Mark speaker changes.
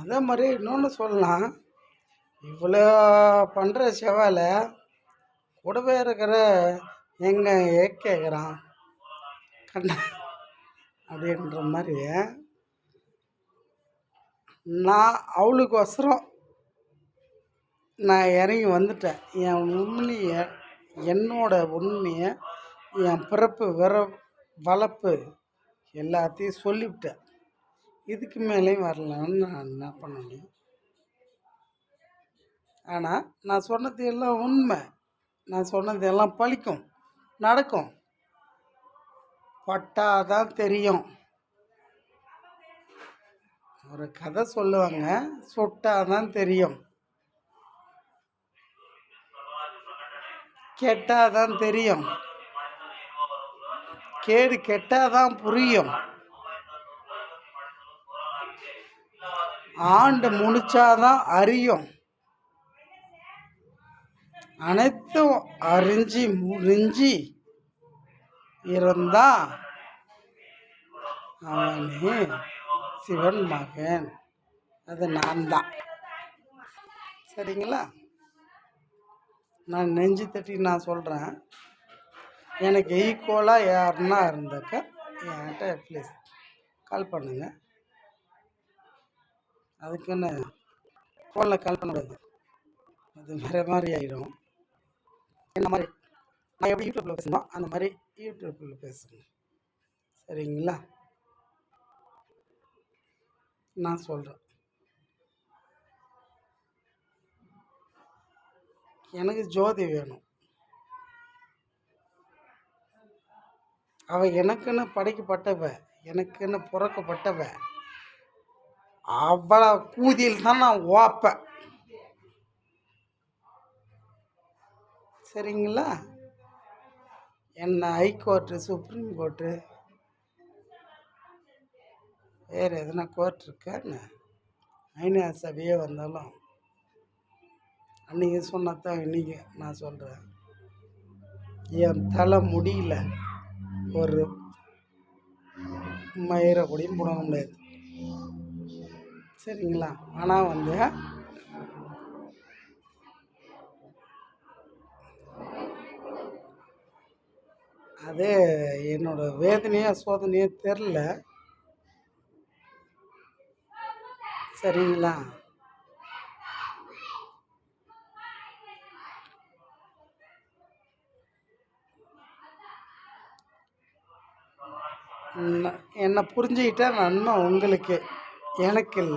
Speaker 1: அதே மாதிரி இன்னொன்று சொல்லலாம். இவ்வளோ பண்ணுற செவ்வாயில் கூடவே இருக்கிற எங்க கேட்குறான் கண்ண அப்படின்ற மாதிரி நான் அவளுக்கோசரம் நான் இறங்கி வந்துட்டேன். என் உண்மையை, என்னோட உண்மையை, என் பிறப்பு வளர்ப்பு எல்லாத்தையும் சொல்லிவிட்டேன். இதுக்கு மேலேயும் வரலான்னு நான் என்ன பண்ண முடியும்? ஆனால் நான் சொன்னது எல்லாம் உண்மை. நான் சொன்னது எல்லாம் பலிக்கும், நடக்கும். பட்டாதான் தெரியும். ஒரு கதை சொல்லுவாங்க, சுட்டாதான் தெரியும், கெட்டாதான் தெரியும், கேடு கெட்டாதான் புரியும், ஆண்டு முடிச்சாதான் அறியும். அனைத்தும் அறிஞ்சி முடிஞ்சி இருந்தா அவனே சிவன் மகன். அது நான் தான். சரிங்களா? நான் நெஞ்சு தட்டி நான் சொல்கிறேன். எனக்கு ஈக்குவலாக யாருன்னா இருந்தாக்கா என்கிட்ட ப்ளீஸ் கால் பண்ணுங்கள். அதுக்குன்னு ஃபோனில் கால் பண்ணக்கூடாது, அது வேறு மாதிரி ஆகிடும். என்ன மாதிரி நான் எப்படி யூடியூப்பில் பேசணும் அந்த மாதிரி யூடியூப்பில் பேசணும். சரிங்களா? நான் சொல்கிறேன். எனக்கு ஜோதி வேணும். அவள் எனக்குன்னு படைக்கப்பட்டவ, எனக்குன்னு பிறக்கப்பட்டவ. அவளை கூதியில் தான் நான் ஓப்பேன். சரிங்களா? என்ன ஹைகோர்ட்டு, சுப்ரீம் கோர்ட்டு, வேறு எதுனா கோர்ட் இருக்கான்னு ஐநா சபையே வந்தாலும் அன்றைக்கி சொன்னதான் இன்றைக்கி நான் சொல்கிறேன். என் தலை முடியல ஒரு மயிரை கூடயும் போட முடியாது. சரிங்களா? ஆனால் அது என்னோட வேதனையோ சோதனையோ தெரில. சரிங்களா? என்னை புரிஞ்சுக்கிட்டா நன்மை உங்களுக்கு, எனக்கு இல்லை.